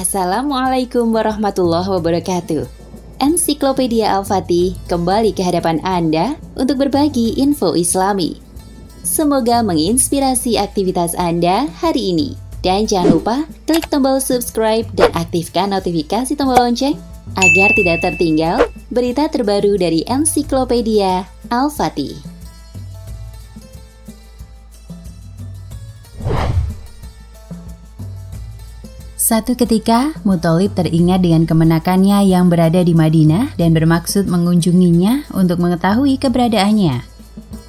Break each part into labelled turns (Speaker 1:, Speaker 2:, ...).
Speaker 1: Assalamualaikum warahmatullahi wabarakatuh. Ensiklopedia Al-Fatih kembali ke hadapan Anda untuk berbagi info Islami. Semoga menginspirasi aktivitas Anda hari ini. Dan jangan lupa klik tombol subscribe dan aktifkan notifikasi tombol lonceng agar tidak tertinggal berita terbaru dari Ensiklopedia Al-Fatih.
Speaker 2: Suatu ketika, Muthalib teringat dengan kemenakannya yang berada di Madinah dan bermaksud mengunjunginya untuk mengetahui keberadaannya.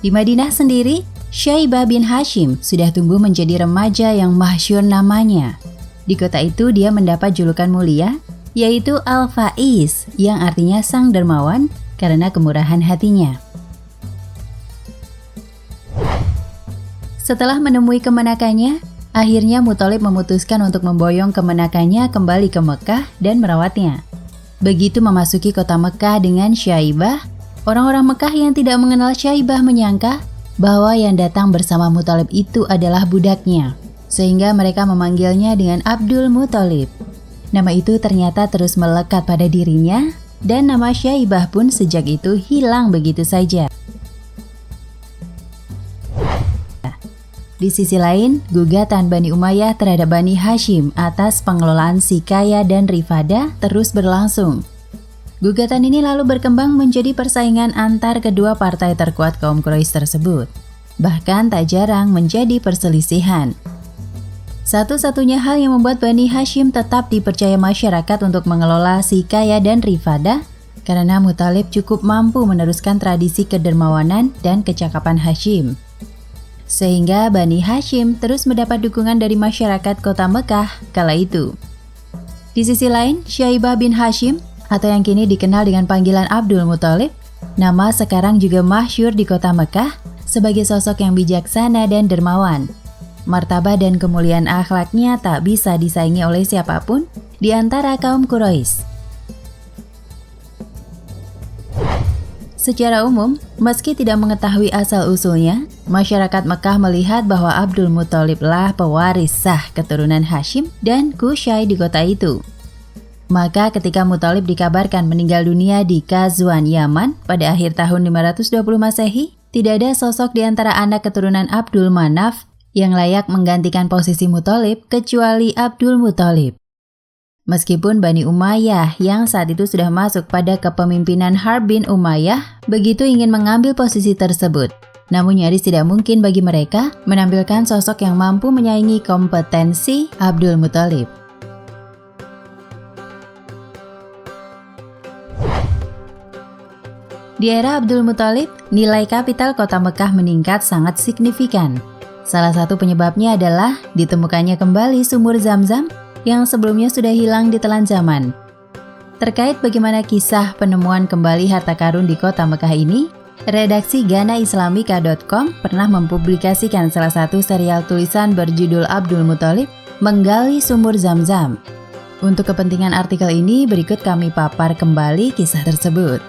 Speaker 2: Di Madinah sendiri, Syaibah bin Hashim sudah tumbuh menjadi remaja yang masyhur namanya. Di kota itu dia mendapat julukan mulia, yaitu Al-Faiz, yang artinya sang dermawan karena kemurahan hatinya. Setelah menemui kemenakannya, akhirnya Muthalib memutuskan untuk memboyong kemenakannya kembali ke Mekah dan merawatnya. Begitu memasuki kota Mekah dengan Syaibah, orang-orang Mekah yang tidak mengenal Syaibah menyangka bahwa yang datang bersama Muthalib itu adalah budaknya, sehingga mereka memanggilnya dengan Abdul Muthalib. Nama itu ternyata terus melekat pada dirinya, dan nama Syaibah pun sejak itu hilang begitu saja. Di sisi lain, gugatan Bani Umayyah terhadap Bani Hashim atas pengelolaan Sikaya dan Rifada terus berlangsung. Gugatan ini lalu berkembang menjadi persaingan antar kedua partai terkuat kaum Quraisy tersebut. Bahkan tak jarang menjadi perselisihan. Satu-satunya hal yang membuat Bani Hashim tetap dipercaya masyarakat untuk mengelola Sikaya dan Rifada karena Muthalib cukup mampu meneruskan tradisi kedermawanan dan kecakapan Hashim. Sehingga Bani Hashim terus mendapat dukungan dari masyarakat kota Mekah kala itu. Di sisi lain, Syaibah bin Hashim, atau yang kini dikenal dengan panggilan Abdul Muthalib, nama sekarang juga masyhur di kota Mekah sebagai sosok yang bijaksana dan dermawan. Martabat dan kemuliaan akhlaknya tak bisa disaingi oleh siapapun di antara kaum Quraisy. Secara umum, meski tidak mengetahui asal-usulnya, masyarakat Mekah melihat bahwa Abdul Muthalib lah pewaris sah keturunan Hashim dan Qusay di kota itu. Maka ketika Muthalib dikabarkan meninggal dunia di Ghazwan Yaman pada akhir tahun 520 Masehi, tidak ada sosok di antara anak keturunan Abdul Manaf yang layak menggantikan posisi Muthalib kecuali Abdul Muthalib. Meskipun Bani Umayyah yang saat itu sudah masuk pada kepemimpinan Harb bin Umayyah begitu ingin mengambil posisi tersebut, namun nyaris tidak mungkin bagi mereka menampilkan sosok yang mampu menyaingi kompetensi Abdul Muthalib. Di era Abdul Muthalib, nilai kapital kota Mekah meningkat sangat signifikan. Salah satu penyebabnya adalah ditemukannya kembali sumur Zam-Zam yang sebelumnya sudah hilang di telan zaman. Terkait bagaimana kisah penemuan kembali harta karun di kota Mekah ini, redaksi GhanaIslamika.com pernah mempublikasikan salah satu serial tulisan berjudul Abdul Muthalib Menggali Sumur Zam-Zam. Untuk kepentingan artikel ini, berikut kami papar kembali kisah tersebut.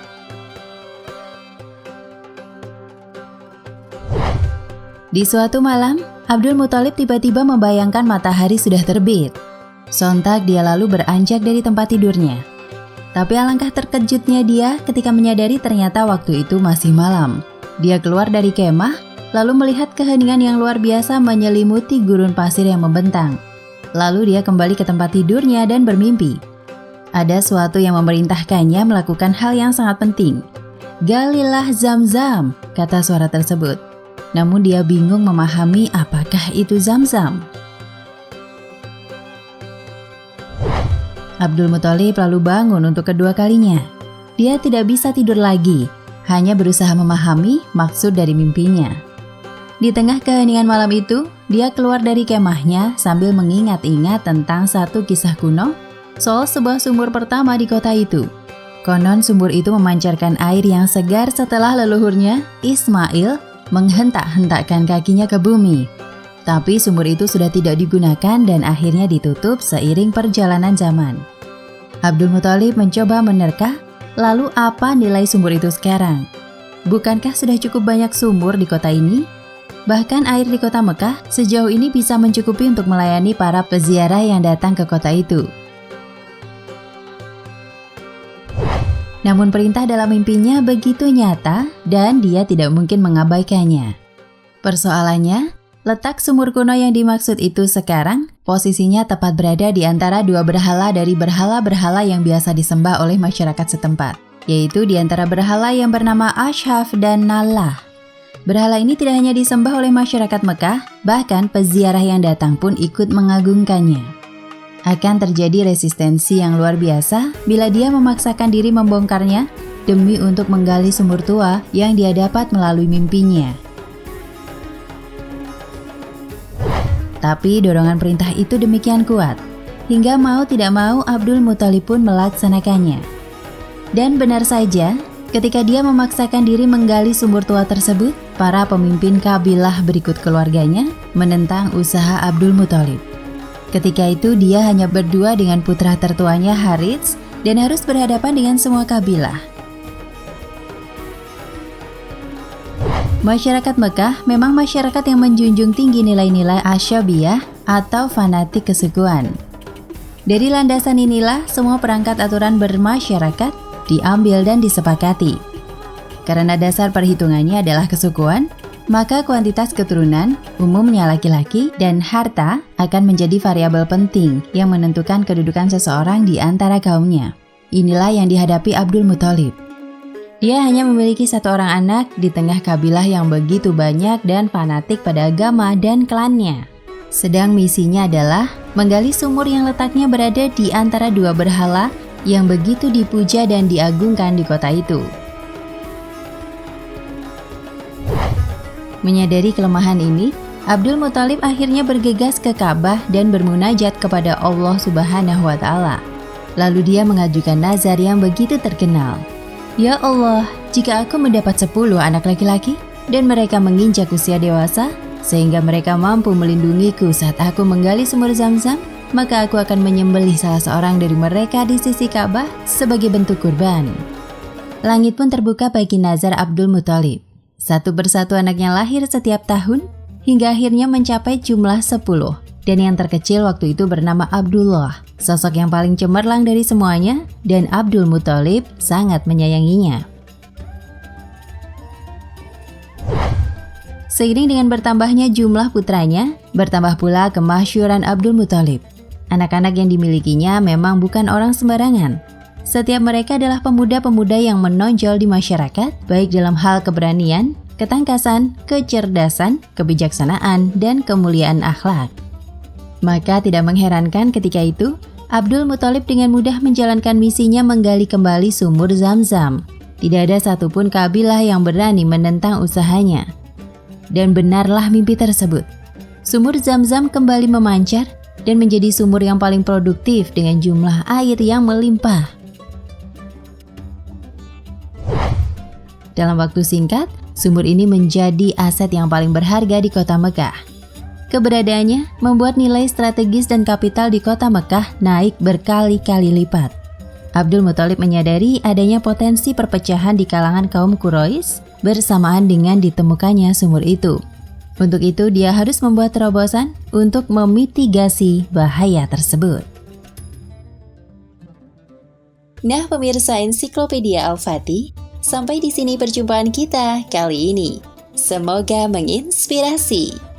Speaker 2: Di suatu malam, Abdul Muthalib tiba-tiba membayangkan matahari sudah terbit. Sontak dia lalu beranjak dari tempat tidurnya. Tapi alangkah terkejutnya dia ketika menyadari ternyata waktu itu masih malam. Dia keluar dari kemah, lalu melihat keheningan yang luar biasa menyelimuti gurun pasir yang membentang. Lalu dia kembali ke tempat tidurnya dan bermimpi. Ada suatu yang memerintahkannya melakukan hal yang sangat penting. "Galilah Zam-Zam," kata suara tersebut. Namun dia bingung memahami apakah itu Zam-Zam. Abdul Muthalib lalu bangun untuk kedua kalinya. Dia tidak bisa tidur lagi, hanya berusaha memahami maksud dari mimpinya. Di tengah keheningan malam itu, dia keluar dari kemahnya sambil mengingat-ingat tentang satu kisah kuno soal sebuah sumur pertama di kota itu. Konon sumur itu memancarkan air yang segar setelah leluhurnya, Ismail, menghentak-hentakkan kakinya ke bumi. Tapi sumur itu sudah tidak digunakan dan akhirnya ditutup seiring perjalanan zaman. Abdul Muthalib mencoba menerka, lalu apa nilai sumur itu sekarang? Bukankah sudah cukup banyak sumur di kota ini? Bahkan air di kota Mekah sejauh ini bisa mencukupi untuk melayani para peziarah yang datang ke kota itu. Namun perintah dalam mimpinya begitu nyata dan dia tidak mungkin mengabaikannya. Persoalannya, letak sumur kuno yang dimaksud itu sekarang posisinya tepat berada di antara dua berhala dari berhala-berhala yang biasa disembah oleh masyarakat setempat, yaitu di antara berhala yang bernama Ashaf dan Nalah. Berhala ini tidak hanya disembah oleh masyarakat Mekah, bahkan peziarah yang datang pun ikut mengagungkannya. Akan terjadi resistensi yang luar biasa bila dia memaksakan diri membongkarnya demi untuk menggali sumur tua yang dia dapat melalui mimpinya. Tapi dorongan perintah itu demikian kuat, hingga mau tidak mau Abdul Muthalib pun melaksanakannya. Dan benar saja, ketika dia memaksakan diri menggali sumur tua tersebut, para pemimpin kabilah berikut keluarganya menentang usaha Abdul Muthalib. Ketika itu dia hanya berdua dengan putra tertuanya Harits dan harus berhadapan dengan semua kabilah. Masyarakat Mekah memang masyarakat yang menjunjung tinggi nilai-nilai asyabiyah atau fanatik kesukuan. Dari landasan inilah semua perangkat aturan bermasyarakat diambil dan disepakati. Karena dasar perhitungannya adalah kesukuan, maka kuantitas keturunan, umumnya laki-laki, dan harta akan menjadi variabel penting yang menentukan kedudukan seseorang di antara kaumnya. Inilah yang dihadapi Abdul Muthalib. Dia hanya memiliki satu orang anak di tengah kabilah yang begitu banyak dan fanatik pada agama dan klannya. Sedang misinya adalah menggali sumur yang letaknya berada di antara dua berhala yang begitu dipuja dan diagungkan di kota itu. Menyadari kelemahan ini, Abdul Muthalib akhirnya bergegas ke Ka'bah dan bermunajat kepada Allah Subhanahu wa Ta'ala. Lalu dia mengajukan nazar yang begitu terkenal. Ya Allah, jika aku mendapat 10 anak laki-laki dan mereka menginjak usia dewasa, sehingga mereka mampu melindungiku saat aku menggali sumur Zam-Zam, maka aku akan menyembelih salah seorang dari mereka di sisi Ka'bah sebagai bentuk kurban. Langit pun terbuka bagi nazar Abdul Muthalib. Satu persatu anaknya lahir setiap tahun, hingga akhirnya mencapai jumlah 10. Dan yang terkecil waktu itu bernama Abdullah, sosok yang paling cemerlang dari semuanya, dan Abdul Muthalib sangat menyayanginya. Seiring dengan bertambahnya jumlah putranya, bertambah pula kemasyhuran Abdul Muthalib. Anak-anak yang dimilikinya memang bukan orang sembarangan. Setiap mereka adalah pemuda-pemuda yang menonjol di masyarakat, baik dalam hal keberanian, ketangkasan, kecerdasan, kebijaksanaan, dan kemuliaan akhlak. Maka tidak mengherankan ketika itu, Abdul Muthalib dengan mudah menjalankan misinya menggali kembali sumur Zam-Zam. Tidak ada satupun kabilah yang berani menentang usahanya. Dan benarlah mimpi tersebut. Sumur Zam-Zam kembali memancar dan menjadi sumur yang paling produktif dengan jumlah air yang melimpah. Dalam waktu singkat, sumur ini menjadi aset yang paling berharga di kota Mekah. Keberadaannya membuat nilai strategis dan kapital di kota Mekah naik berkali-kali lipat. Abdul Muthalib menyadari adanya potensi perpecahan di kalangan kaum Quraisy bersamaan dengan ditemukannya sumur itu. Untuk itu, dia harus membuat terobosan untuk memitigasi bahaya tersebut.
Speaker 1: Nah, pemirsa Ensiklopedia Al-Fatih, sampai di sini perjumpaan kita kali ini. Semoga menginspirasi.